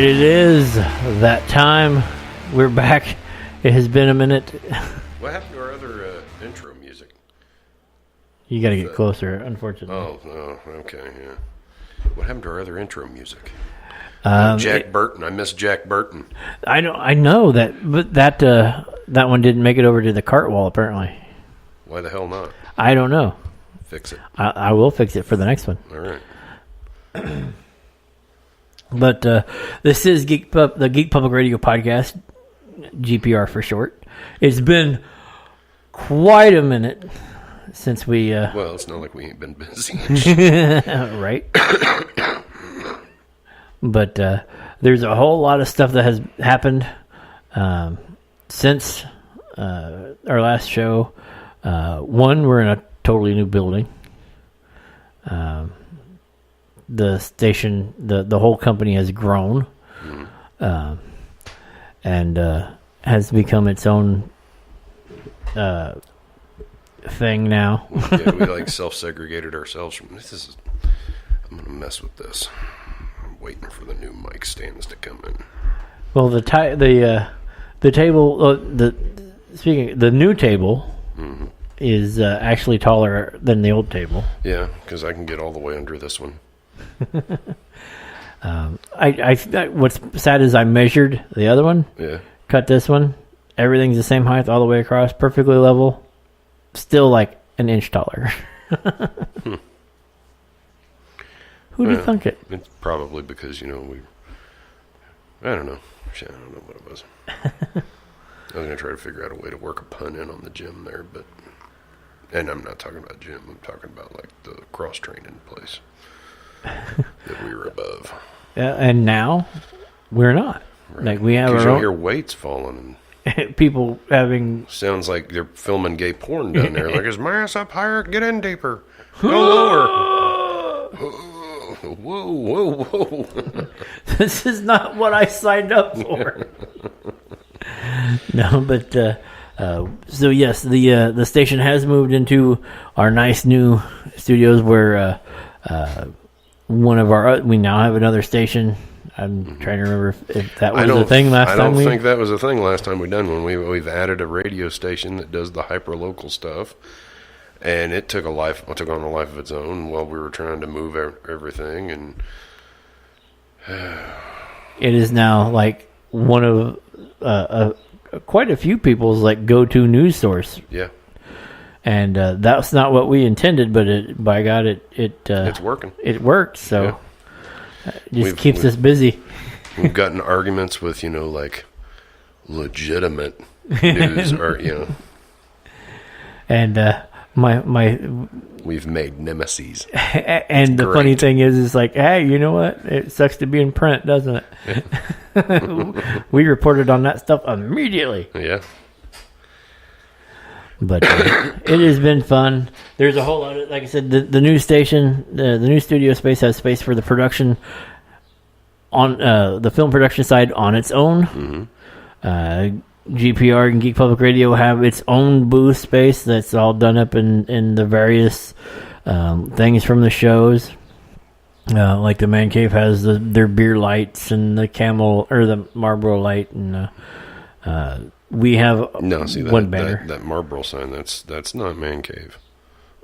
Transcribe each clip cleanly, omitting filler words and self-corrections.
it is that time. We're back. It has been a minute. What happened to our other intro music? You got to get closer, unfortunately. Oh, okay, yeah. What happened to our other intro music? Burton. I miss Jack Burton. I know that, but that one didn't make it over to the cart wall, apparently. Why the hell not? I don't know. Fix it. I will fix it for the next one. All right. But this is the Geek Public Radio Podcast, GPR for short. It's been quite a minute since we... well, it's not like we ain't been busy. Right. But there's a whole lot of stuff that has happened since our last show. One, we're in a totally new building. The station, the whole company has grown, and has become its own thing now. Yeah, we like self-segregated ourselves from this. I'm gonna mess with this. I'm waiting for the new mic stands to come in. Well, the table, the new table is actually taller than the old table. Yeah, because I can get all the way under this one. What's sad is I measured the other one. Yeah. Cut this one. Everything's the same height all the way across, perfectly level. Still like an inch taller. Who'd you think it? It's probably because, I don't know. Shit, I don't know what it was. I was going to try to figure out a way to work a pun in on the gym there, and I'm not talking about gym. I'm talking about like the cross-training place that we were above. And now we're not. Right. Like we have our own... hear weights falling and people having... Sounds like they're filming gay porn down there. Like, is my ass up higher? Get in deeper. Go lower. Whoa. This is not what I signed up for. No, but so yes, the station has moved into our nice new studios where we now have another station. I'm trying to remember if that was a thing last time. I don't think that was a thing last time we done when we've added a radio station that does the hyper-local stuff. And it took on a life of its own while we were trying to move everything. And it is now like one of quite a few people's like go-to news source. Yeah. And that's not what we intended, but by God, it's working. It works, so it keeps us busy. We've gotten arguments with like legitimate news, or and we've made nemesis. And the funny thing is like, hey, you know what? It sucks to be in print, doesn't it? We reported on that stuff immediately. Yeah. But it has been fun. There's a whole lot of, like I said, the new station, the new studio space has space for the production on the film production side on its own. GPR and Geek Public Radio have its own booth space that's all done up in the various things from the shows. Like the Man Cave has their beer lights and the Camel or the Marlboro light, and we have one banner. That Marlboro sign, that's not Man Cave.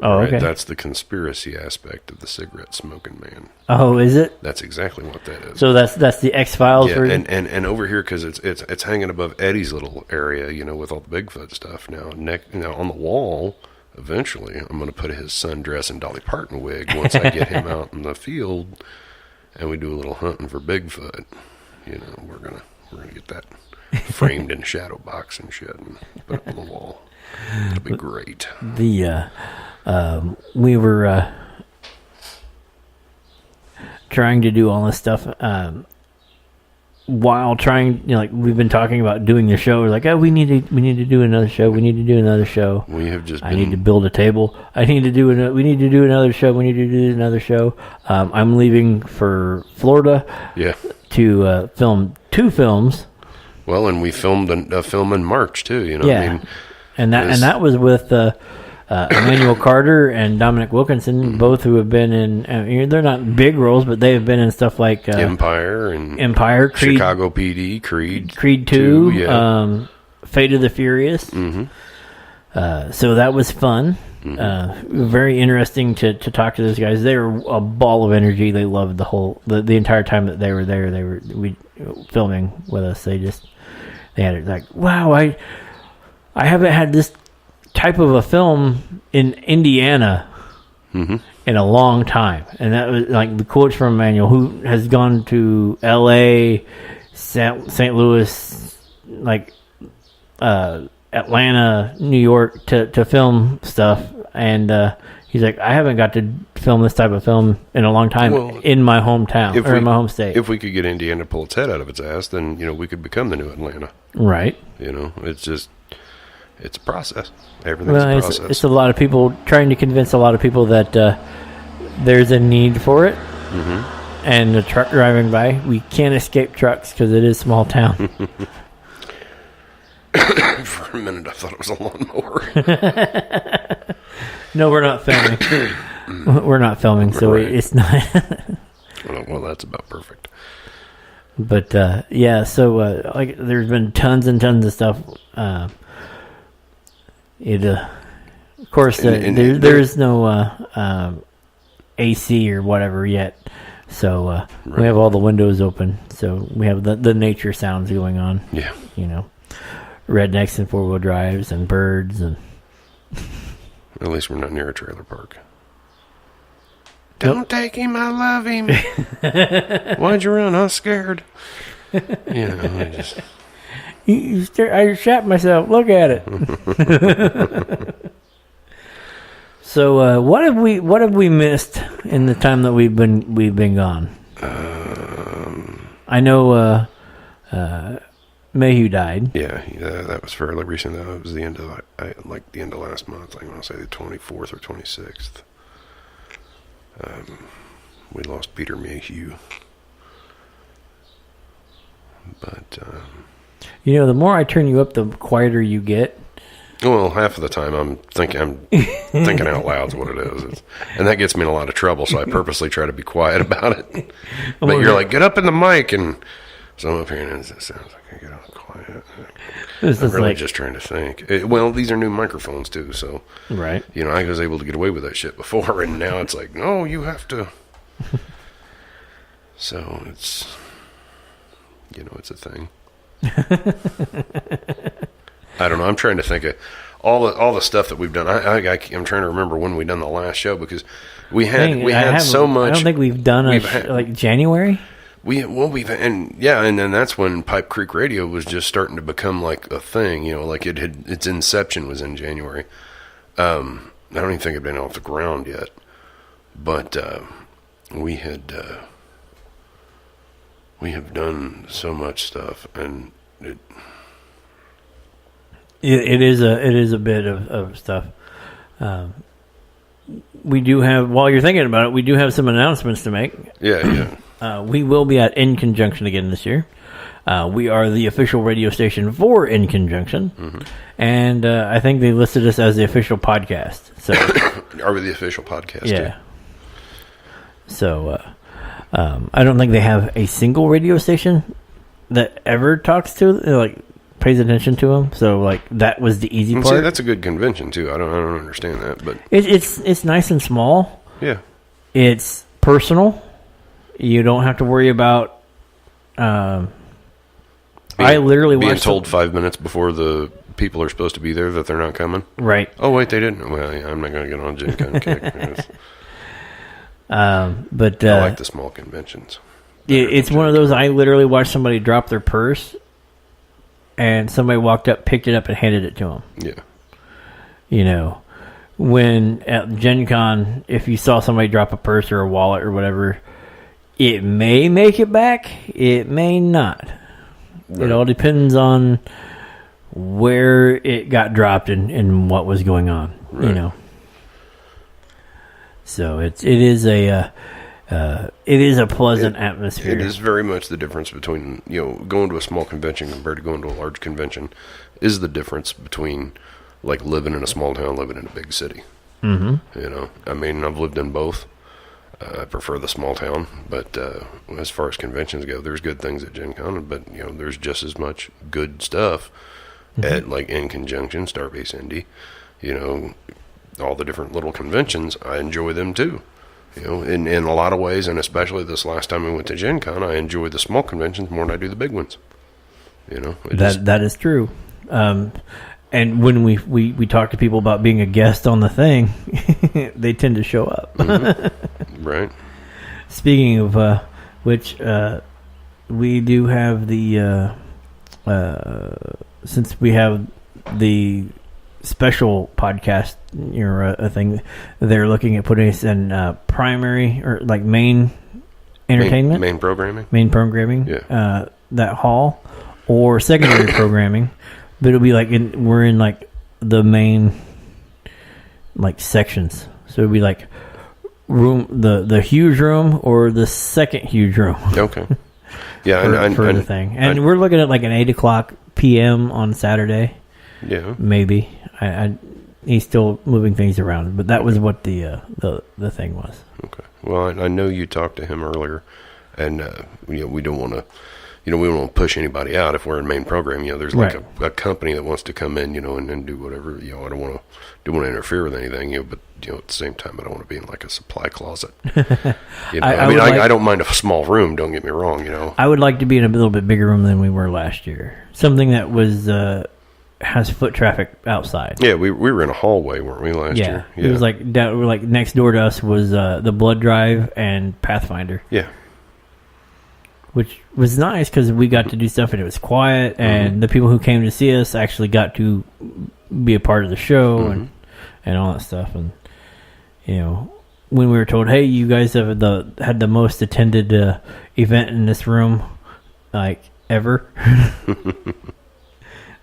Oh, right? Okay. That's the conspiracy aspect of the cigarette smoking man. Oh, is it? That's exactly what that is. So that's the X-Files version? And over here, because it's hanging above Eddie's little area, with all the Bigfoot stuff. Now on the wall, eventually, I'm going to put his sundress and Dolly Parton wig once I get him out in the field, and we do a little hunting for Bigfoot. We're gonna get that framed in a shadow box and shit, and put it on the wall. It'll be great. We were trying to do all this stuff while trying, we've been talking about doing the show. We're like, we need to do another show. We need to do another show. We have just. I need to build a table. We need to do another show. We need to do another show. I'm leaving for Florida. Yeah. To film 2 films. Well, and we filmed a film in March too. Yeah. And that was with Emmanuel Carter and Dominic Wilkinson, both who have been in, they're not big roles, but they have been in stuff like Empire, Creed, Chicago PD, Creed 2, yeah. Fate of the Furious. So that was fun. Very interesting to talk to those guys. They were a ball of energy. They loved the entire time that they were there. They were filming with us. They had it like, wow, I haven't had this type of a film in Indiana in a long time. And that was like the quotes from Emmanuel, who has gone to L.A., St. Louis, like Atlanta, New York to film stuff. And he's like, I haven't got to film this type of film in a long time in my hometown in my home state. If we could get Indiana to pull its head out of its ass, then, we could become the new Atlanta. Right. It's a process. Everything's a process. It's a lot of people trying to convince a lot of people that there's a need for it. And the truck driving by, we can't escape trucks because it is small town. For a minute, I thought it was a lawnmower. No, we're not filming. We're not filming, so right. It's not. Well, that's about perfect. But yeah, so like there's been tons and tons of stuff. Of course, there's no AC or whatever yet, so right. We have all the windows open, so we have the nature sounds going on. Yeah, rednecks and 4-wheel drives and birds and. At least we're not near a trailer park. Don't take him, I love him. Why'd you run? I was scared. I shat myself. Look at it. So, what have we missed in the time that we've been gone? I know Mayhew died. Yeah, that was fairly recent. That was the end of the end of last month. I want to say the 24th or 26th. We lost Peter Mayhew. But the more I turn you up, the quieter you get. Well, half of the time I'm thinking out loud is what it is, and that gets me in a lot of trouble. So I purposely try to be quiet about it. But you're like, get up in the mic, and so I'm up here, and it sounds like I get all quiet. I'm really just trying to think. These are new microphones too, so right. I was able to get away with that shit before, and now it's like, no, you have to. So it's, it's a thing. I don't know. I'm trying to think of all the stuff that we've done. I'm trying to remember when we done the last show because we had so much. I don't think we've done like January. And then that's when Pipe Creek Radio was just starting to become like a thing, like its inception was in January. I don't even think it'd been off the ground yet, but we have done so much stuff, and it is a bit of stuff. We do have, while you're thinking about it, we do have some announcements to make. Yeah. We will be at InCONjunction again this year. We are the official radio station for InCONjunction, and I think they listed us as the official podcast. So, are we the official podcast? Yeah. Too? So, I don't think they have a single radio station that ever talks to, pays attention to them. So, that was the easy part. See, that's a good convention too. I don't understand that, but it's nice and small. Yeah. It's personal. You don't have to worry about. I literally being told 5 minutes before the people are supposed to be there that they're not coming. Right. Oh wait, they didn't. Well, yeah, I'm not going to get on GenCon kick. But I like the small conventions. It's one of those. I literally watched somebody drop their purse, and somebody walked up, picked it up, and handed it to them. Yeah. When at GenCon, if you saw somebody drop a purse or a wallet or whatever. It may make it back. It may not. Right. It all depends on where it got dropped and what was going on. Right. So it is a pleasant atmosphere. It is very much the difference between going to a small convention compared to going to a large convention. Is the difference between like living in a small town, living in a big city. Mm-hmm. You know, I mean, I've lived in both. I prefer the small town, but as far as conventions go, there's good things at Gen Con, but you know, there's just as much good stuff at like InCONjunction, Starbase Indy. You know, all the different little conventions, I enjoy them too. You know, in a lot of ways, and especially this last time we went to Gen Con, I enjoy the small conventions more than I do the big ones. You know, that is true. And when we talk to people about being a guest on the thing, they tend to show up. Mm-hmm. Right. Speaking of which, we do have the since we have the special podcast, a thing, they're looking at putting us in primary or like main entertainment, main programming, yeah. That hall or secondary programming. But it'll be like we're in like the main like sections. So it'll be like room the huge room or the second huge room. Okay. Yeah, for the thing. And we're looking at like an 8:00 p.m. on Saturday. Yeah. Maybe. He's still moving things around, but that was what the thing was. Okay. Well, I know you talked to him earlier, and you know, we don't want to. You know, we don't want to push anybody out if we're in main program. You know, there's like a company that wants to come in, you know, and do whatever. You know, I don't want to interfere with anything. You know, but you know, at the same time, I don't want to be in like a supply closet. You know, I don't mind a small room. Don't get me wrong. You know, I would like to be in a little bit bigger room than we were last year. Something that was has foot traffic outside. Yeah, we were in a hallway, weren't we, last year? Yeah, it was like next door to us was the Blood Drive and Pathfinder. Yeah. Which was nice because we got to do stuff and it was quiet, and the people who came to see us actually got to be a part of the show and all that stuff. And you know, when we were told, "Hey, you guys have had the most attended event in this room, like ever," it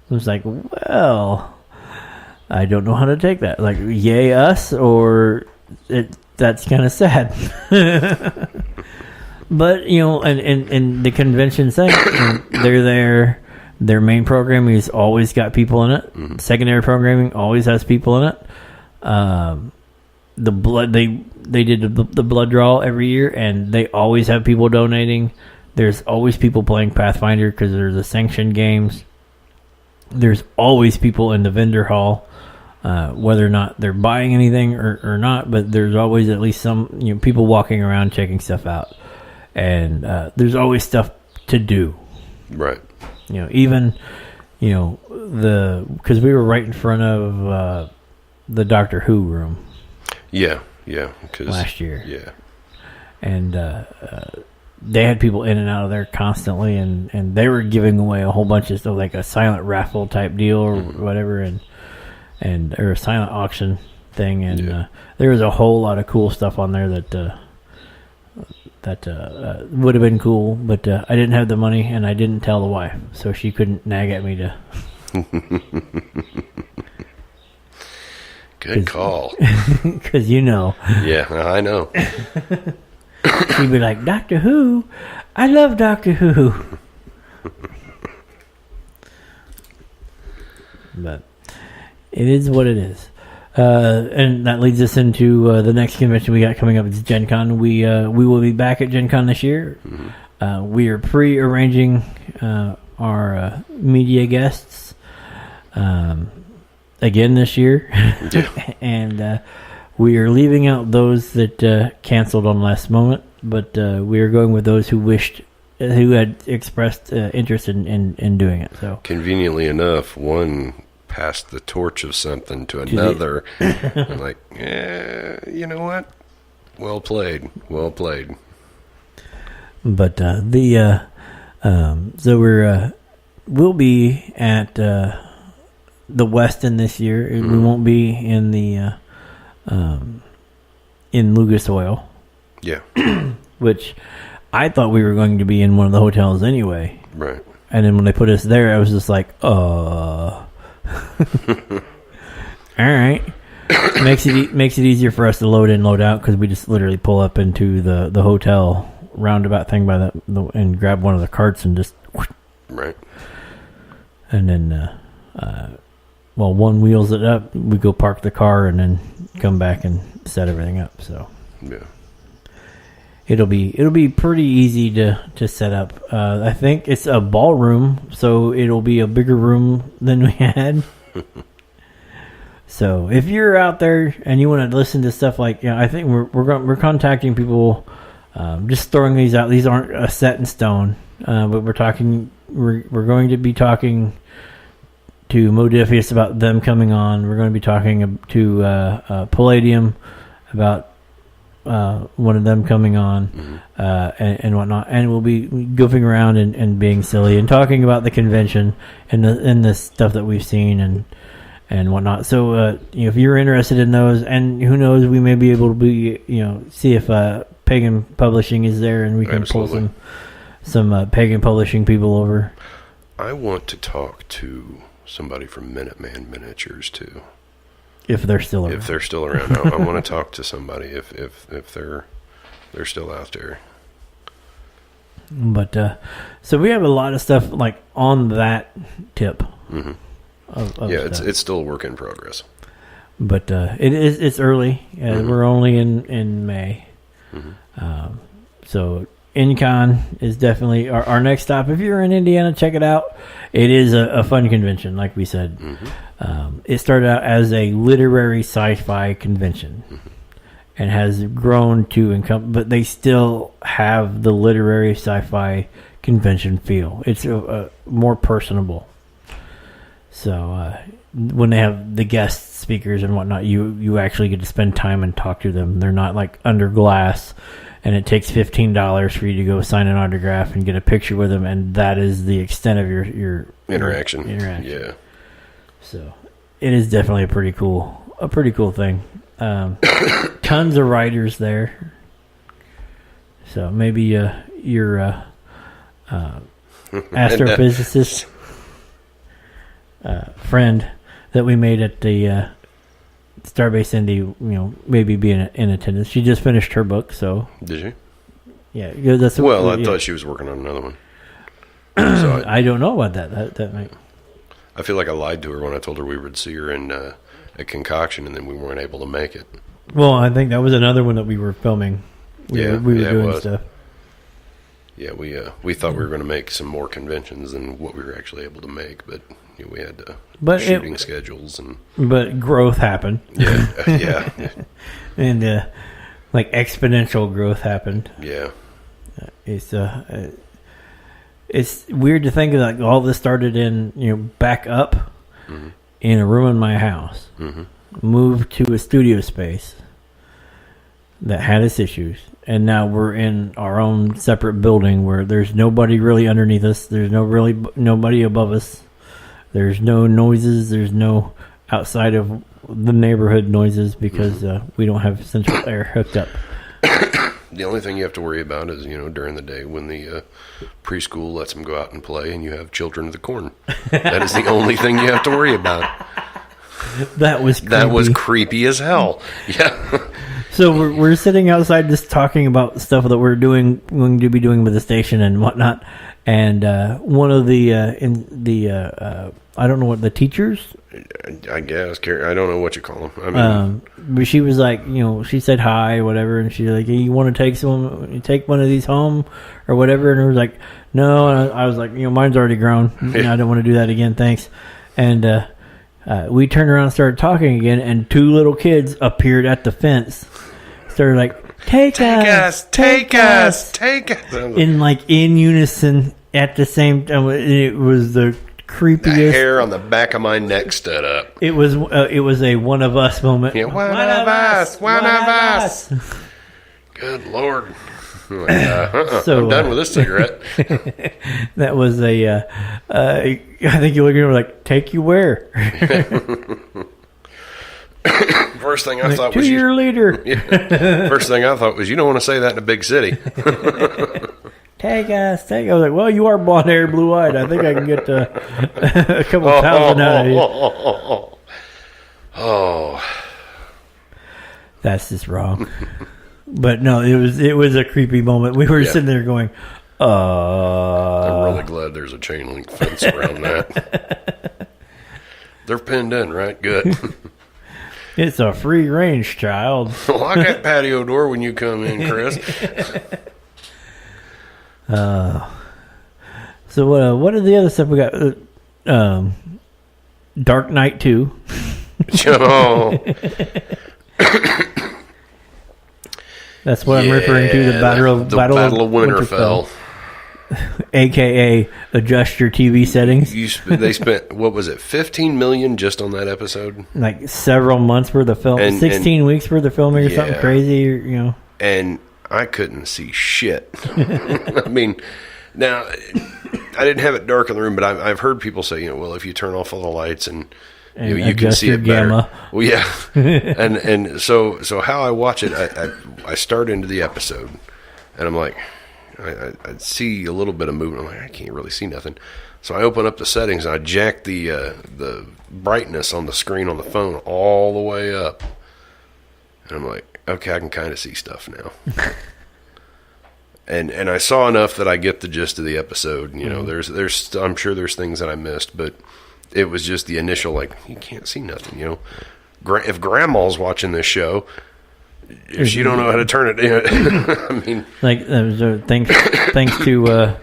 was like, well, I don't know how to take that. Like, yay us, or that's kind of sad. But, you know, and the convention thing, they're there. Their main programming has always got people in it. Mm-hmm. Secondary programming always has people in it. The blood, they did the blood draw every year, and they always have people donating. There's always people playing Pathfinder because there's the sanctioned games. There's always people in the vendor hall, whether or not they're buying anything or not. But there's always at least some people walking around checking stuff out. And there's always stuff to do, right? Even because we were right in front of the Doctor Who room. Yeah. Last year, yeah, and they had people in and out of there constantly, and they were giving away a whole bunch of stuff, like a silent raffle type deal or whatever, and or a silent auction thing, and there was a whole lot of cool stuff on there that would have been cool, but I didn't have the money, and I didn't tell the wife, so she couldn't nag at me to. Good call. Because Yeah, I know. She'd be like, Doctor Who? I love Doctor Who. But it is what it is. And that leads us into the next convention we got coming up. It's Gen Con. We will be back at Gen Con this year. Mm-hmm. We are pre-arranging our media guests again this year. Yeah. And we are leaving out those that canceled on last moment, but we are going with those who had expressed interest in doing it. So conveniently enough, one passed the torch of something to another. I'm like, you know what? Well played. But so we'll be at the Westin this year. We won't be in the in Lucas Oil. Yeah. Which I thought we were going to be in one of the hotels anyway. Right. And then when they put us there, I was just like, all right. Makes it easier for us to load in, load out, because we just literally pull up into the hotel roundabout thing by and grab one of the carts and just right. And then one wheels it up, we go park the car and then come back and set everything up. So yeah, it'll be pretty easy to set up. I think it's a ballroom, so it'll be a bigger room than we had. So if you're out there and you want to listen to stuff like, I think we're contacting people, just throwing these out. These aren't set in stone, but we're going to be talking to Modifius about them coming on. We're going to be talking to Palladium about one of them coming on, and whatnot. And we'll be goofing around and being silly and talking about the convention and the stuff that we've seen and whatnot. So if you're interested in those, and who knows, we may be able to see if Pagan Publishing is there, and we can pull some Pagan Publishing people over. I want to talk to somebody from Minuteman Miniatures too. If they're still around. If they're still around. I want to talk to somebody if they're still out there. But so we have a lot of stuff like on that tip. Mm-hmm. Of it's still a work in progress. But it's early. We're only in May. Mm-hmm. So InCon is definitely our next stop. If you're in Indiana, check it out. It is a fun convention, like we said. Mm-hmm. It started out as a literary sci-fi convention, and has grown to encompass. But they still have the literary sci-fi convention feel. It's more personable. So when they have the guest speakers and whatnot, you actually get to spend time and talk to them. They're not like under glass, and it takes $15 for you to go sign an autograph and get a picture with them, and that is the extent of your interaction. Yeah. So it is definitely a pretty cool thing. Tons of writers there. So maybe your astrophysicist friend that we made at the Starbase Indy, maybe be in attendance. She just finished her book, so. Did she? Yeah. That's I thought she was working on another one. So I don't know about that. That might. I feel like I lied to her when I told her we would see her in a Concoction, and then we weren't able to make it. Well, I think that was another one that we were filming. We were doing stuff. Yeah, we thought we were going to make some more conventions than what we were actually able to make, but we had shooting schedules But growth happened. Yeah. And like exponential growth happened. Yeah. It's weird to think of like all this started in back up in a room in my house, moved to a studio space that had its issues, and now we're in our own separate building where there's nobody really underneath us. There's nobody above us. There's no noises. There's no outside of the neighborhood noises because we don't have central air hooked up. The only thing you have to worry about is, during the day when the preschool lets them go out and play and you have Children of the Corn. That is the only thing you have to worry about. That was creepy as hell. Yeah. So we're sitting outside just talking about stuff that we're going to be doing with the station and whatnot. And one of the I don't know what the teachers, I guess, I don't know what you call them. but she was like, she said hi or whatever, and she's like, hey, you want to take one of these home or whatever? And I was like, no. And I was like, mine's already grown. I don't want to do that again, thanks. And we turned around and started talking again, and two little kids appeared at the fence, started like, take us, in unison at the same time. It was the creepiest. The hair on the back of my neck stood up. It was a one of us moment. Yeah, one of us. Good Lord. So, I'm done with this cigarette. That was I think you look at her like, take you where? First thing I thought was to your leader. Yeah. First thing I thought was, you don't want to say that in a big city. Take us. I was like, well, you are blonde hair, blue eyed. I think I can get a couple thousand out of you. Oh, that's just wrong. But no, it was a creepy moment. We were sitting there going, I'm really glad there's a chain link fence around that. They're pinned in, right? Good. It's a free range, child. Lock that patio door when you come in, Chris. So what are the other stuff we got? Dark Knight 2. Oh. That's what I'm referring to. The Battle of Winterfell. AKA adjust your TV settings. They spent, what was it, $15 million just on that episode? Like several months worth of film, 16 weeks worth of filming or something crazy, you know. And I couldn't see shit. I mean, now I didn't have it dark in the room, but I've heard people say, you know, well, if you turn off all the lights and you can see it better. Gamma. Well, yeah. and so how I watch it, I start into the episode, and I'm like, I see a little bit of movement. I'm like, I can't really see nothing. So I open up the settings and I jack the brightness on the screen on the phone all the way up. And I'm like, okay, I can kind of see stuff now. and I saw enough that I get the gist of the episode. You know, there's I'm sure there's things that I missed, but it was just the initial, like, you can't see nothing, you know. If Grandma's watching this show, if she don't know how to turn it in, I mean, like thanks to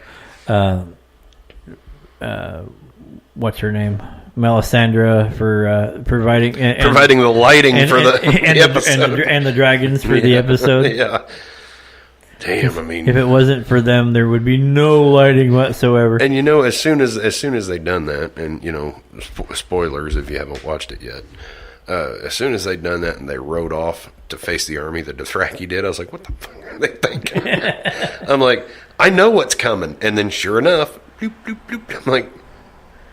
what's her name, Melisandre, for providing the lighting for the episode and the dragons for the episode. Yeah. Damn, I mean, if it wasn't for them, there would be no lighting whatsoever. And you know, as soon as they done that, and you know, spoilers if you haven't watched it yet. As soon as they'd done that and they rode off to face the army that Dothraki did, I was like, what the fuck are they thinking? I'm like, I know what's coming. And then sure enough, bloop, bloop, bloop. I'm like,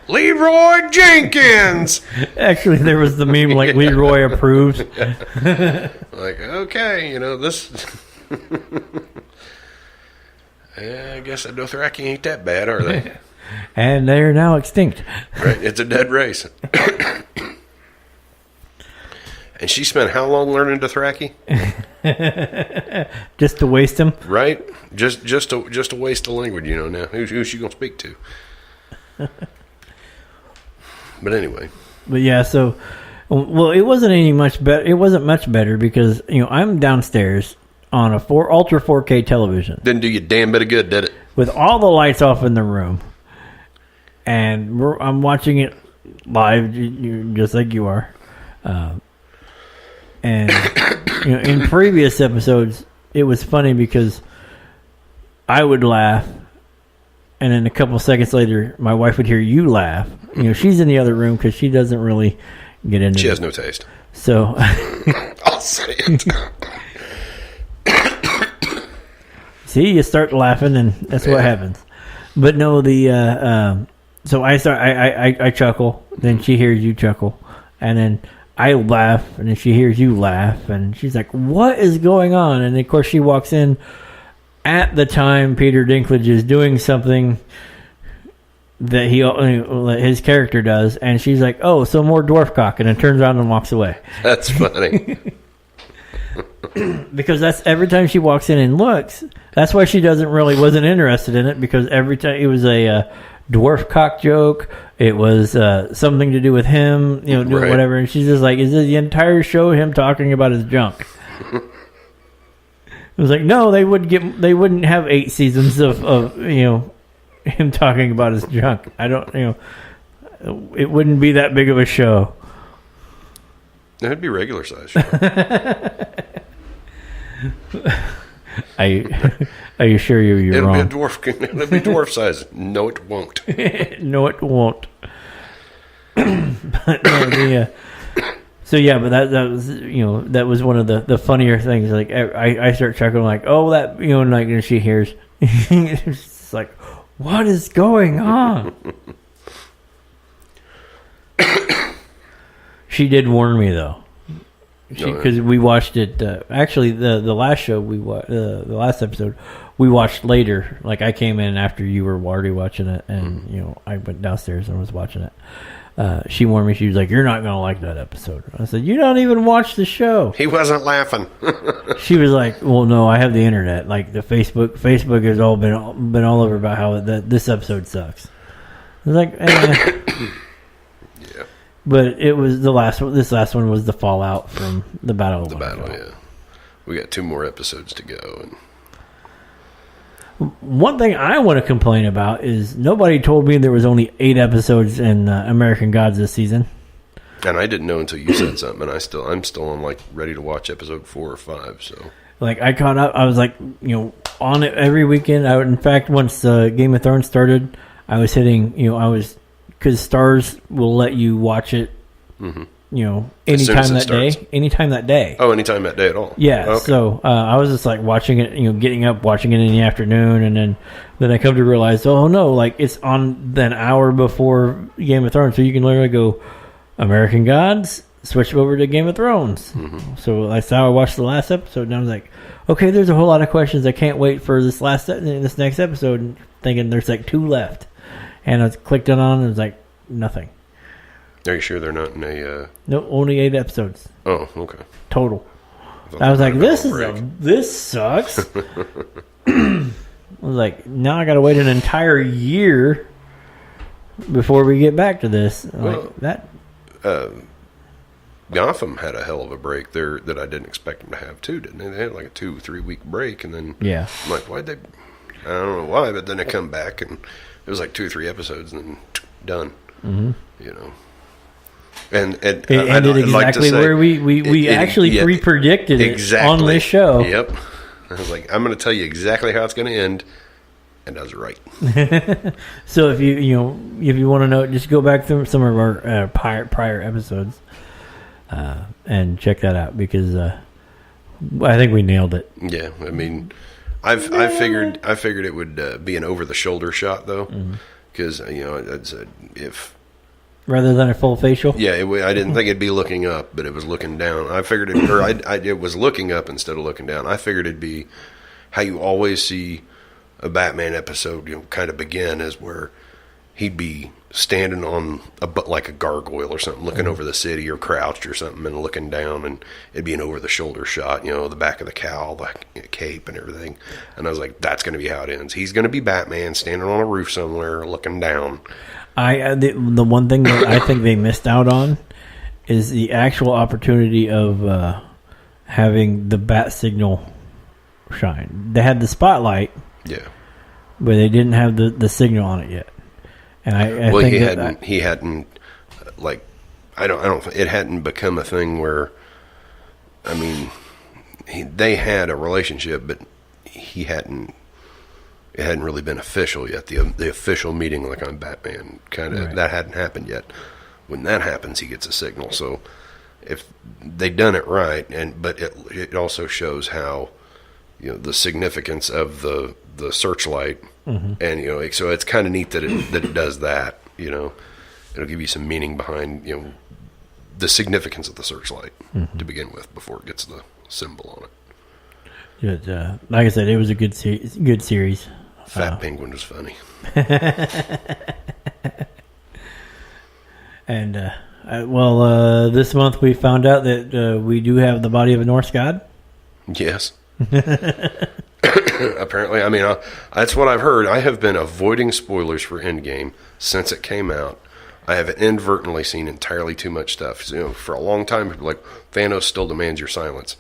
Leroy Jenkins! Actually, there was the meme like, Leroy approves. Like, okay, you know, this... I guess the Dothraki ain't that bad, are they? And they're now extinct. Right, it's a dead race. And she spent how long learning Dothraki? Just to waste him, right? Just to waste the language, you know. Now who's she gonna speak to? But anyway. But yeah, so it wasn't much better. It wasn't much better because you know I'm downstairs on a ultra 4K television. Didn't do you a damn bit of good, did it? With all the lights off in the room, and I'm watching it live, just like you are. And you know, in previous episodes, it was funny because I would laugh, and then a couple seconds later, my wife would hear you laugh. You know, she's in the other room because she doesn't really get into it. She has no taste. So I'll say it. See, you start laughing, and that's what happens. But no, so I chuckle, then she hears you chuckle, and then I laugh, and then she hears you laugh, and she's like, what is going on? And of course she walks in at the time Peter Dinklage is doing something that his character does, and she's like, oh, so more dwarf cock, and then turns around and walks away. That's funny. Because that's every time she walks in and looks, that's why she wasn't interested in it, because every time it was a dwarf cock joke, it was something to do with him, you know, doing whatever, and she's just like, is this the entire show him talking about his junk? It was like, no, they wouldn't have 8 seasons of you know, him talking about his junk. I don't, you know, it wouldn't be that big of a show. It'd be regular size show. Are you sure you're wrong? It'll be dwarf size. No, it won't. No, it won't. But no, so yeah, but that was, you know, that was one of the funnier things. Like I start chuckling, like, oh, that, you know, and like, and she hears, it's like, what is going on? She did warn me though. Because we watched it. Actually, the last show the last episode we watched later. Like I came in after you were already watching it, and you know I went downstairs and was watching it. She warned me. She was like, "You're not going to like that episode." I said, "You don't even watch the show." He wasn't laughing. She was like, "Well, no, I have the internet. Like the Facebook has all been all over about how this episode sucks." I was like, Yeah. But it was the last one. This last one was the fallout from the battle. The battle, yeah. We got 2 more episodes to go. And one thing I want to complain about is nobody told me there was only 8 episodes in American Gods this season. And I didn't know until you said something, and I'm still on like ready to watch episode 4 or 5. So like I caught up. I was like, on it every weekend. In fact, once Game of Thrones started, I was hitting. Because Stars will let you watch it. Mm-hmm. Anytime that day. Anytime that day. Oh, anytime that day at all. Yeah. Okay. So I was just like watching it. Getting up, watching it in the afternoon, and then I come to realize, oh no, like it's on an hour before Game of Thrones, so you can literally go American Gods, switch over to Game of Thrones. Mm-hmm. So that's how I watched the last episode, and I was like, okay, there's a whole lot of questions. I can't wait for this next episode, and thinking there's like 2 left. And I clicked it on, and it was like, nothing. Are you sure they're not in a... No, only 8 episodes. Oh, okay. Total. I was like, this sucks. I was like, now I got to wait an entire year before we get back to this. Gotham had a hell of a break there that I didn't expect them to have too, didn't they? They had like a 2-3 week break, and then I'm like, why'd they? I don't know why, but then they come back, and it was like 2 or 3 episodes, and then done. Mm-hmm. And it ended exactly where we actually pre-predicted it on this show. Yep. I was like, I'm going to tell you exactly how it's going to end, and I was right. So if you want to know, just go back through some of our prior episodes and check that out, because I think we nailed it. Yeah, I mean, I figured it would be an over the shoulder shot though, because I'd said if rather than a full facial. Yeah, I didn't think it'd be looking up, but it was looking down. I figured it, or it was looking up instead of looking down. I figured it'd be how you always see a Batman episode, kind of begin, is where he'd be standing on like a gargoyle or something, looking over the city, or crouched or something and looking down, and it'd be an over the shoulder shot, the back of the cowl, the cape and everything. And I was like, that's going to be how it ends. He's going to be Batman standing on a roof somewhere looking down. The one thing that I think they missed out on is the actual opportunity of having the bat signal shine. They had the spotlight, yeah, but they didn't have the signal on it yet. And I think he hadn't like, I don't it hadn't become a thing where, I mean, they had a relationship, but it hadn't really been official yet. The official meeting, like on Batman, kind of, that hadn't happened yet. When that happens, he gets a signal. So if they've done it right, but it also shows how, the significance of the searchlight, and so it's kind of neat that it does that. It'll give you some meaning behind the significance of the searchlight to begin with before it gets the symbol on it. Like I said, it was a good series. Fat Penguin was funny. And this month we found out that we do have the body of a Norse god. Yes. Apparently, I mean, that's what I've heard. I have been avoiding spoilers for Endgame since it came out. I have inadvertently seen entirely too much stuff. For a long time, people were like, Thanos still demands your silence.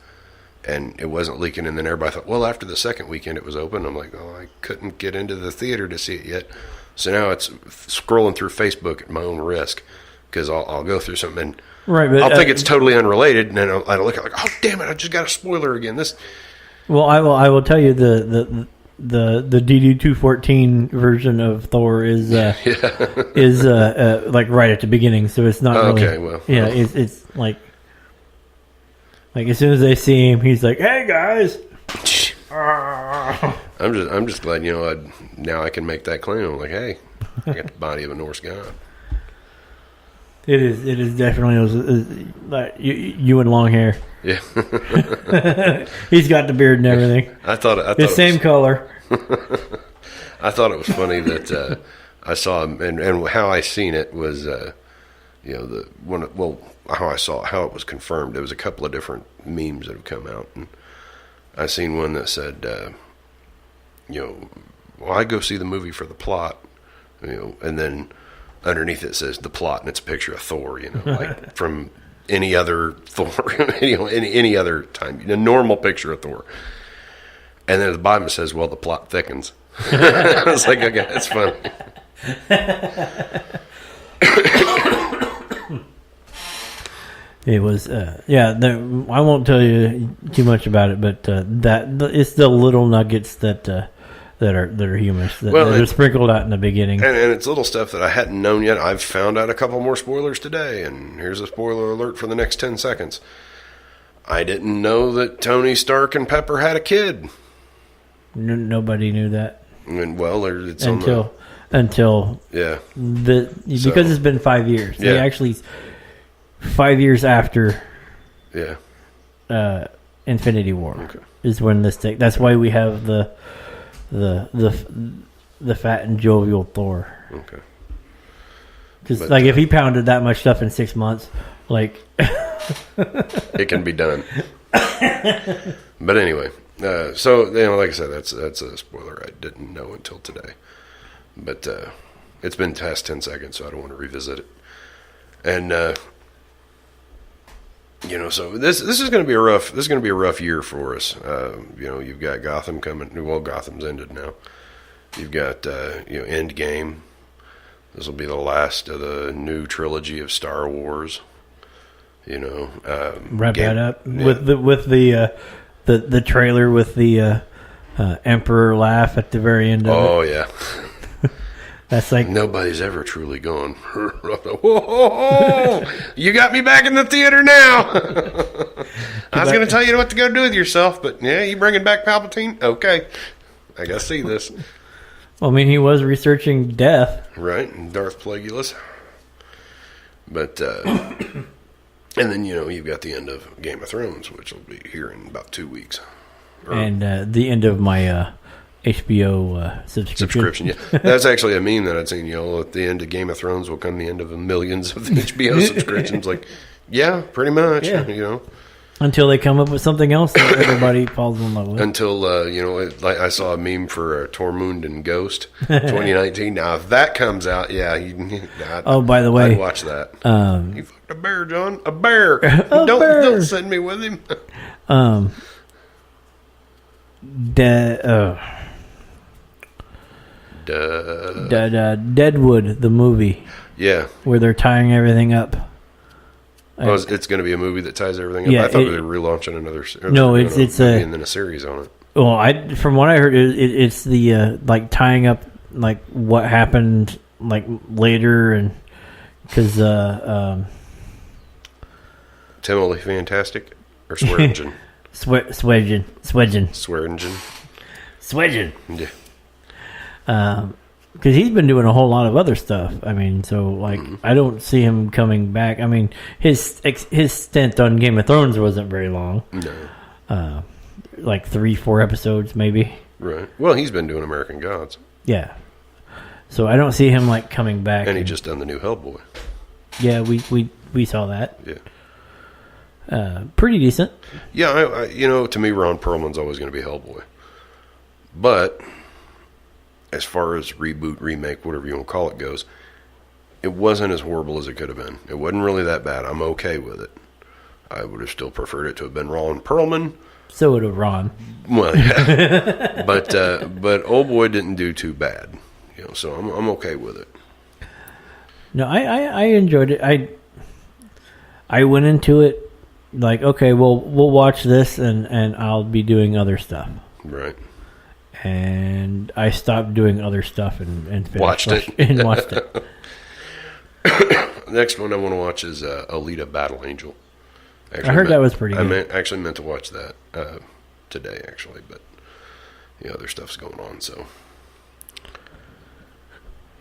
And it wasn't leaking, and then everybody thought, well, after the second weekend it was open. I'm like, I couldn't get into the theater to see it yet. So now it's scrolling through Facebook at my own risk, because I'll go through something, and I'll think it's totally unrelated, and then I'll look at oh, damn it, I just got a spoiler again. Well, I will tell you the DD-214 version of Thor is like right at the beginning, so it's not really. Okay, well, it's like as soon as they see him, he's like, "Hey guys." I'm just glad now I can make that claim. I'm like, hey, I got the body of a Norse god. It is definitely like you and long hair. Yeah. He's got the beard and everything. I thought the same color. I thought it was funny that I saw him, and how I seen it was how I saw how it was confirmed. There was a couple of different memes that have come out, and I seen one that said, I go see the movie for the plot, and then underneath it says the plot, and it's a picture of Thor, like from any other Thor, any other time, a normal picture of Thor. And then at the bottom it says, well, the plot thickens. I was like, okay, that's funny. It was, I won't tell you too much about it, but it's the little nuggets that are humorous that are sprinkled out in the beginning, and it's little stuff that I hadn't known yet. I've found out a couple more spoilers today, and here's a spoiler alert for the next 10 seconds. I didn't know that Tony Stark and Pepper had a kid. Nobody knew that. And it's until because it's been 5 years. Yeah. They actually 5 years after Infinity War is when this take. That's why we have the fat and jovial Thor. Okay. Because if he pounded that much stuff in 6 months, it can be done. But anyway, so like I said, that's a spoiler I didn't know until today. But it's been past 10 seconds, so I don't want to revisit it. And so this is going to be a rough year for us. You've got Gotham coming. Well, Gotham's ended now. You've got Endgame. This will be the last of the new trilogy of Star Wars. Wrap that up with the trailer with the Emperor laugh at the very end of it. Oh yeah. That's like nobody's ever truly gone. Whoa! You got me back in the theater now. I was going to tell you what to go do with yourself, but you bringing back Palpatine? Okay, I got to see this. Well, I mean, he was researching death, right? And Darth Plagueis. But and then you've got the end of Game of Thrones, which will be here in about 2 weeks. And the end of my HBO subscription. Yeah, that's actually a meme that I'd seen. At the end of Game of Thrones will come the end of millions of HBO subscriptions. Like, yeah, pretty much. Yeah. Until they come up with something else that everybody falls in love with. Until like I saw a meme for Tormund and Ghost 2019. Now if that comes out, by the way, I'd watch that. You fucked a bear, John. A bear. Don't send me with him. Deadwood, the movie. Yeah. Where they're tying everything up. It's going to be a movie that ties everything up. Yeah, I thought they were relaunching another. No, it's movie and then a series on it. Well, from what I heard, it's the tying up what happened later, and because Timothy Fantastic or Swearingen. Swedgen. Yeah. Because he's been doing a whole lot of other stuff. I mean, so I don't see him coming back. I mean, his stint on Game of Thrones wasn't very long. No. 3-4 episodes maybe. Right. Well, he's been doing American Gods. Yeah. So I don't see him coming back. And he just done the new Hellboy. Yeah, we saw that. Yeah. Pretty decent. Yeah, to me, Ron Perlman's always going to be Hellboy. But as far as reboot, remake, whatever you want to call it goes, it wasn't as horrible as it could have been. It wasn't really that bad. I'm okay with it. I would have still preferred it to have been Ron Perlman. So would have Ron. Well, yeah. but Old Boy didn't do too bad. So I'm okay with it. No, I enjoyed it. I went into it okay, well, we'll watch this and I'll be doing other stuff. Right. And I stopped doing other stuff and watched it. And watched it. Next one I want to watch is Alita Battle Angel. Actually, I heard that was pretty good. I actually meant to watch that today, actually, but other stuff's going on. So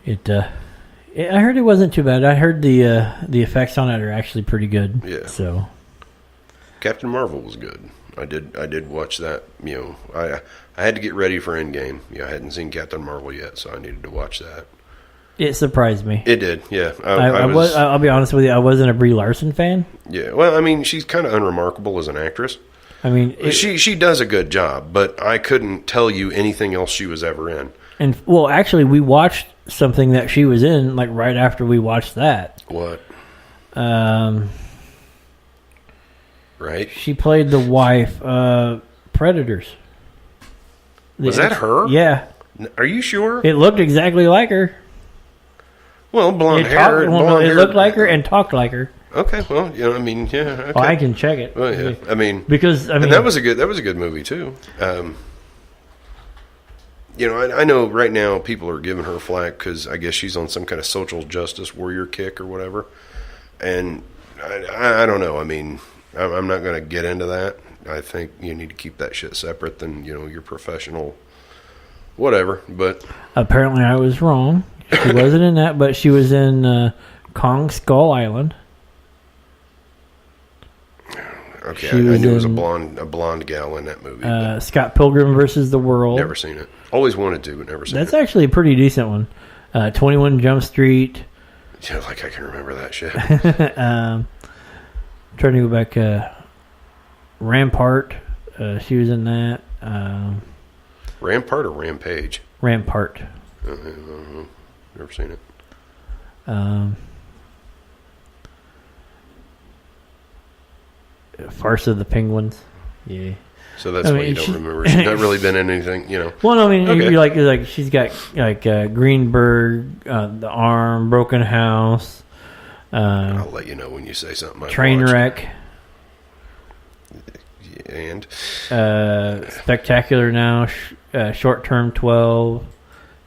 I heard it wasn't too bad. I heard the effects on it are actually pretty good. Yeah. So Captain Marvel was good. I did watch that. I had to get ready for Endgame. I hadn't seen Captain Marvel yet, so I needed to watch that. It surprised me. It did, yeah. I'll be honest with you. I wasn't a Brie Larson fan. Yeah, well, I mean, she's kind of unremarkable as an actress. I mean, she does a good job, but I couldn't tell you anything else she was ever in. And actually, we watched something that she was in, like right after we watched that. What? Right? She played the wife, Predators. Was that her? Yeah. Are you sure? It looked exactly like her. Well, blonde hair. It looked like her and talked like her. Okay, well, I mean, yeah. Okay. Well, I can check it. Well, yeah, I mean, and that was a good movie too. I know right now people are giving her flack because I guess she's on some kind of social justice warrior kick or whatever, and I don't know. I mean, I'm not going to get into that. I think you need to keep that shit separate than your professional, whatever. But apparently, I was wrong. She wasn't in that, but she was in Kong Skull Island. Okay, I knew it was a blonde gal in that movie. Scott Pilgrim versus the World. Never seen it. Always wanted to, but never seen it. That's actually a pretty decent one. 21 Jump Street. Yeah, like I can remember that shit. Trying to go back. Rampart. She was in that. Rampart or Rampage? Rampart. Never seen it. Farce of the Penguins. Yeah. So that's why you don't remember. She's not really been in anything, Well, no, I mean, okay. you're like she's got like Greenberg, The Arm, Broken House. I'll let you know when you say something. Trainwreck. And Spectacular Now, Short Term 12,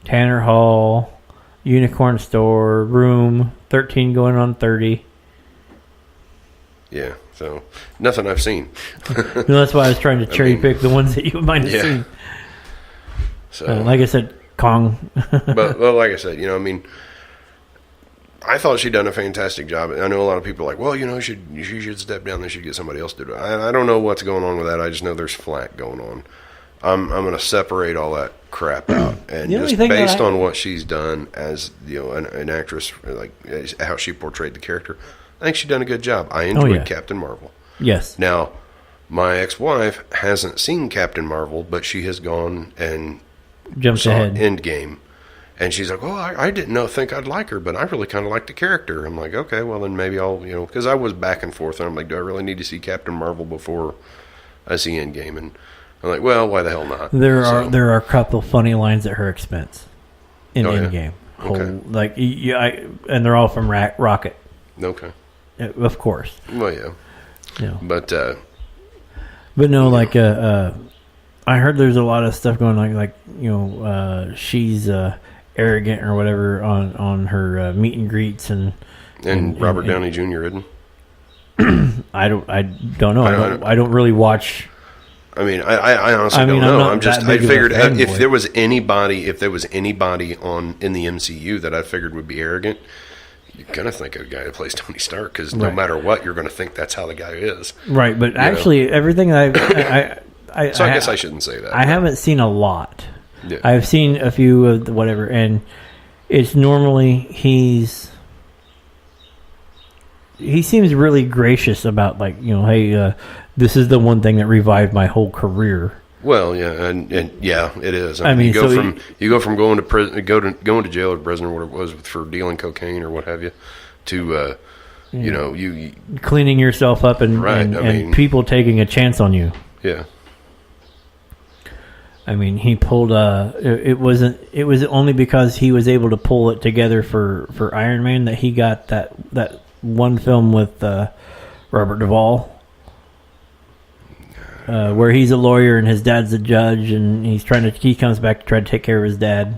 Tanner Hall, Unicorn Store, Room, 13 going on 30. Yeah, so nothing I've seen. That's why I was trying to cherry pick the ones that you might have seen. So, like I said, Kong. but like I said, I mean, I thought she'd done a fantastic job. I know a lot of people are like, well, she should step down. They should get somebody else to do it. I don't know what's going on with that. I just know there's flack going on. I'm going to separate all that crap out, and just based on what she's done as an actress, like how she portrayed the character, I think she's done a good job. I enjoyed Captain Marvel. Yes. Now, my ex-wife hasn't seen Captain Marvel, but she has gone and jumped ahead. Endgame. And she's like, I didn't think I'd like her, but I really kind of like the character. I'm like, okay, well, then maybe I'll, because I was back and forth. And I'm like, do I really need to see Captain Marvel before I see Endgame? And I'm like, well, why the hell not? There are a couple funny lines at her expense in Endgame. Okay. And they're all from Rocket. Okay. Of course. Well, yeah. But no, I heard there's a lot of stuff going on, she's arrogant or whatever on her meet and greets and Robert Downey Jr. isn't. I don't know. I don't really watch. I mean, I honestly don't know. I figured if there was anybody in the MCU that I figured would be arrogant, you're gonna think of a guy that plays Tony Stark because no matter what, you're gonna think that's how the guy is. Right, but actually, everything I guess I shouldn't say that. I haven't seen a lot. Yeah. I've seen a few of the whatever, and it's normally he seems really gracious about hey, this is the one thing that revived my whole career. Well, yeah, and yeah, it is. I mean, you go from going to prison, going to jail or prison or whatever it was for dealing cocaine or what have you, to you cleaning yourself up and people taking a chance on you. Yeah. I mean, he pulled. It was only because he was able to pull it together for Iron Man that he got that one film with Robert Duvall. Where he's a lawyer and his dad's a judge, and he comes back to try to take care of his dad.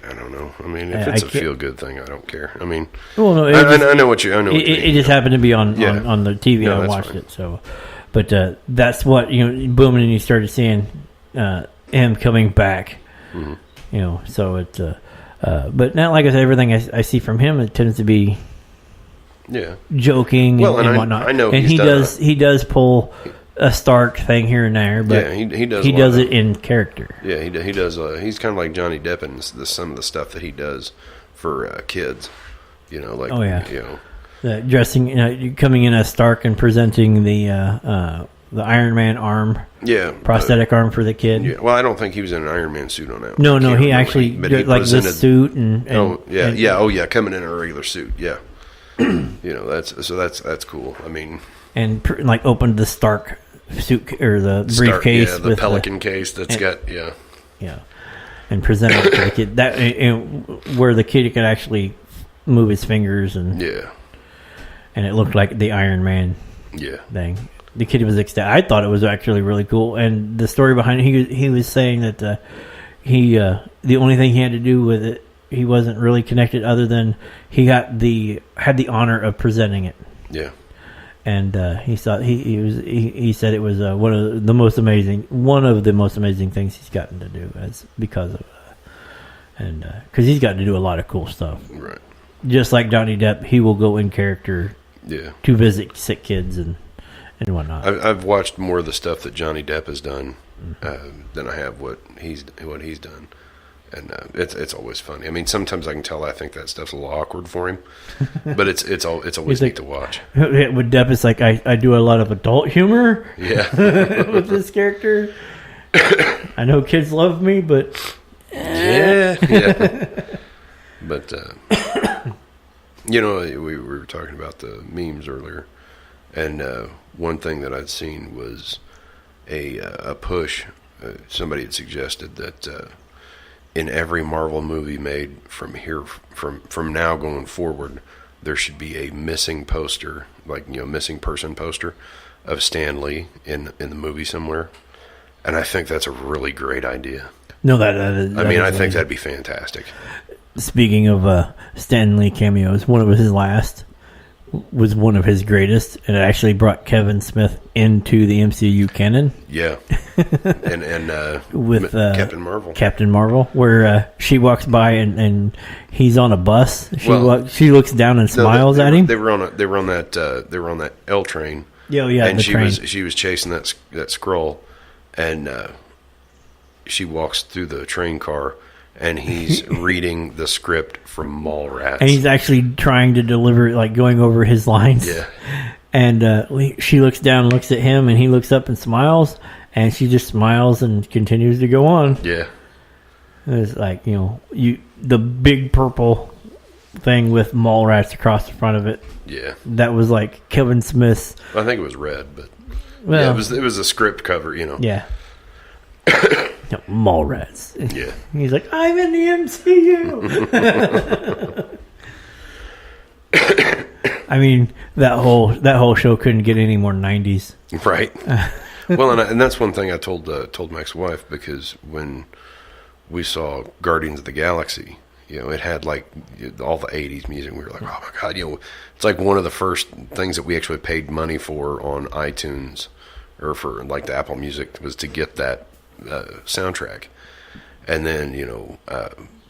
I don't know. I mean, if it's a feel good thing, I don't care. I mean, well, no, I know what you. I know. It just happened to be on the TV. I watched it. So, but that's what booming, and you started seeing him coming back. Mm-hmm. So it's. But now, like I said, everything I see from him, it tends to be. Yeah. Joking and whatnot. I know, and he does pull a Stark thing here and there, but he does. He does it in character. Yeah, he does. He's kind of like Johnny Depp in some of the stuff that he does for kids. Dressing, coming in as Stark and presenting the the Iron Man arm, Yeah, prosthetic arm for the kid. yeah. Well, I don't think he was in an Iron Man suit on that one. No, I can't he remember. actually But did, like the suit and coming in a regular suit. Yeah, that's cool. I mean, and like opened the Stark suit or the briefcase, the with Pelican case that's got and presented it to the kid that where the kid could actually move his fingers and it looked like the Iron Man thing. The kid was ecstatic. I thought it was actually really cool, and the story behind it, he was saying that the only thing he had to do with it, he wasn't really connected other than he had the honor of presenting it. Yeah. And he thought he said it was one of the most amazing things he's gotten to do because he's gotten to do a lot of cool stuff. Right. Just like Johnny Depp, he will go in character to visit sick kids and whatnot. I've watched more of the stuff that Johnny Depp has done than I have what he's done. And it's always funny. I mean, sometimes I can tell I think that stuff's a little awkward for him, but it's always neat to watch. With Depp, it's like I do a lot of adult humor. Yeah, with this character. I know kids love me, but yeah. But we were talking about the memes earlier, and one thing that I'd seen was a push. Somebody had suggested that. In every Marvel movie made from now going forward, there should be a missing poster, missing person poster of Stan Lee in the movie somewhere. And I think that's a really great idea. No, I think that'd be fantastic. Speaking of Stan Lee cameos, one of his last was one of his greatest, and it actually brought Kevin Smith into the MCU canon. Yeah, and with Captain Marvel, where she walks by and he's on a bus. She looks down and smiles at him. They were on that L train. Yeah, and she was chasing that Skrull, and she walks through the train car. And he's reading the script from Mallrats. And he's actually trying to deliver it, like going over his lines. Yeah. And she looks down and looks at him, and he looks up and smiles, and she just smiles and continues to go on. Yeah. It's like, the big purple thing with Mallrats across the front of it. Yeah. That was like Kevin Smith's. I think it was red, but it was a script cover, Yeah. Mallrats. Yeah. He's like, I'm in the MCU. I mean, that whole show couldn't get any more 90s. Right. Well, and that's one thing I told my ex-wife, because when we saw Guardians of the Galaxy, it had like all the 80s music. We were like, oh my God, it's like one of the first things that we actually paid money for on iTunes or for like the Apple Music was to get that soundtrack. And then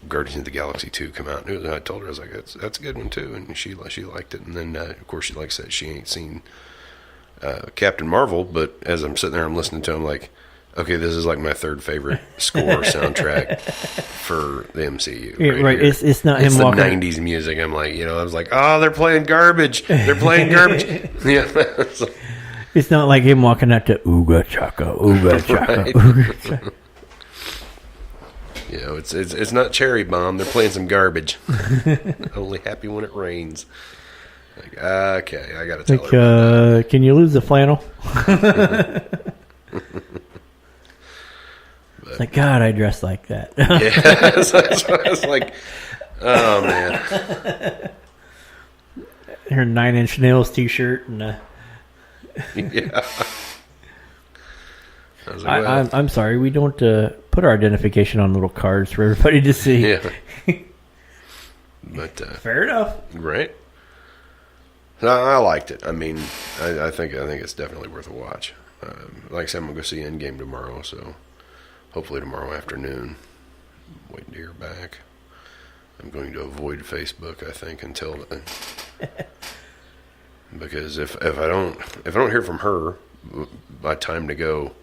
Guardians of the Galaxy 2 come out, and I told her, I was like, that's a good one too, and she liked it. And then of course she said she ain't seen Captain Marvel, but as I'm sitting there, I'm listening to him like, okay, this is like my third favorite score soundtrack for the MCU. Right. It's not him walking. It's the 90s music. I'm like, I was like, oh, they're playing garbage. They're playing garbage. Yeah. It's not like him walking out to Ooga Chaka, Ooga Chaka, right. Ooga Chaka. It's not Cherry Bomb. They're playing some garbage. Only happy when it rains. Like, okay, I got to tell her. Can you lose the flannel? It's like, God, I dress like that. Yeah, it's like, oh man. Her 9 Inch Nails t-shirt and. Yeah. I'm sorry, we don't put our identification on little cards for everybody to see. Yeah. But fair enough, right? I liked it. I mean, I think it's definitely worth a watch. Like I said, I'm gonna go see Endgame tomorrow, so hopefully tomorrow afternoon. I'm waiting to hear back. I'm going to avoid Facebook, I think, until then. Because if I don't hear from her by time to go,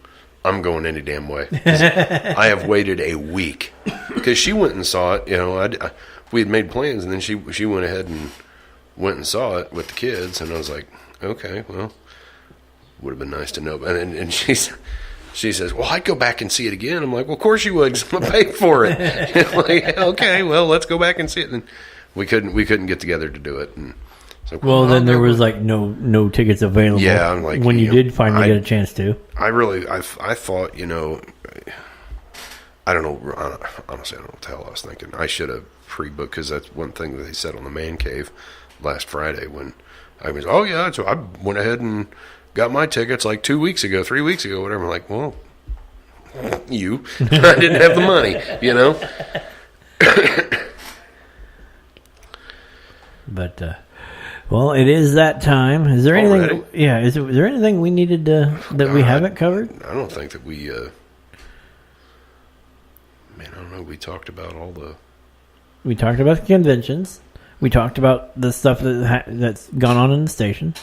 I'm going any damn way. I have waited a week because she went and saw it. We had made plans, and then she went ahead and went and saw it with the kids, and I was like, okay, well, would have been nice to know. And she says, well, I'd go back and see it again. I'm like, well, of course you would, 'cause I'm going to pay for it. Like, okay, well, let's go back and see it. And we couldn't get together to do it. And so, well, then there was like no tickets available. Yeah, I'm like, when you did finally get a chance to. I thought, I don't know. Honestly, I don't know what the hell I was thinking. I should have pre-booked, because that's one thing that they said on the Man Cave last Friday when I was, oh yeah, so I went ahead and got my tickets like 2 weeks ago, 3 weeks ago, whatever. I'm like, well, I didn't have the money, But, well, it is that time. Is there anything? Already? Yeah. Is there anything we needed that we haven't covered? I don't think that we. Man, I don't know. We talked about all the. We talked about the conventions. We talked about the stuff that's gone on in the station.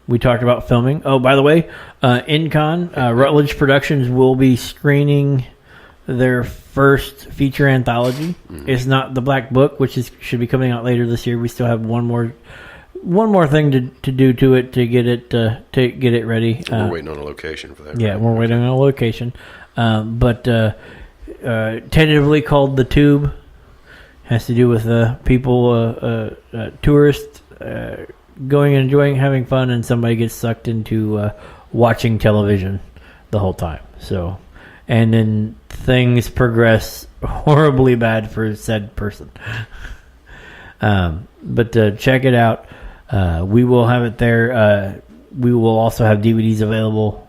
We talked about filming. Oh, by the way, InCon, Rutledge Productions will be screening their first feature anthology. Mm-hmm. It's not The Black Book, which should be coming out later this year. We still have one more thing to do to it to get it ready. We're waiting on a location for that. Yeah, right? we're waiting on a location. But tentatively called The Tube. Has to do with people, tourists going and enjoying, having fun, and somebody gets sucked into watching television the whole time. So, and then things progress horribly bad for said person. But check it out. We will have it there. We will also have DVDs available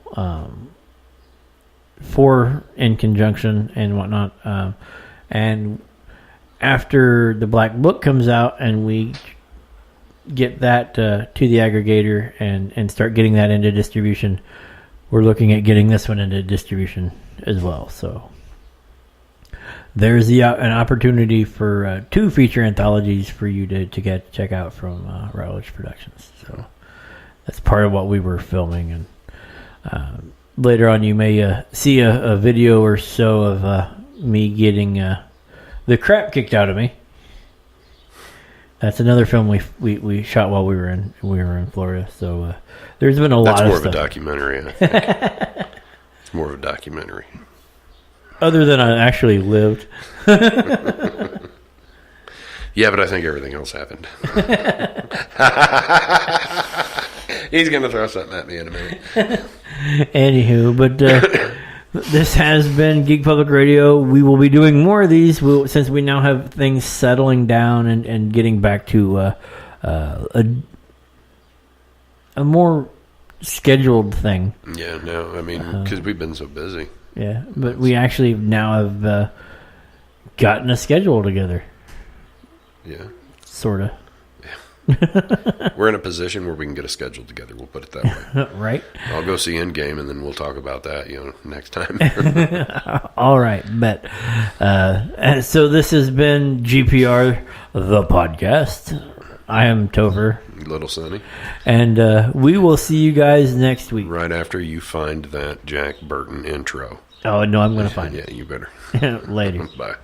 for InCONjunction and whatnot. And after the Black Book comes out and we get that to the aggregator and start getting that into distribution, we're looking at getting this one into distribution as well. So there's an opportunity for 2 feature anthologies for you to check out from Rutledge Productions. So that's part of what we were filming. And later on you may see a video or so of me getting the crap kicked out of me. That's another film we shot while we were in Florida. So there's been a lot of stuff. That's more of a documentary, I think. It's more of a documentary. Other than I actually lived. Yeah, but I think everything else happened. He's going to throw something at me in a minute. Anywho, but this has been Geek Public Radio. We will be doing more of these since we now have things settling down and getting back to a more scheduled thing. Yeah, no, I mean, because we've been so busy. Yeah, but we actually now have gotten a schedule together. Yeah. Sort of. Yeah. We're in a position where we can get a schedule together. We'll put it that way. Right. I'll go see Endgame, and then we'll talk about that, next time. All right, bet. And so this has been GPR, the podcast. I am Topher. Lil Sonny. And we will see you guys next week. Right after you find that Jack Burton intro. Oh, no, I'm going to find it. Yeah, you better. Later. Bye.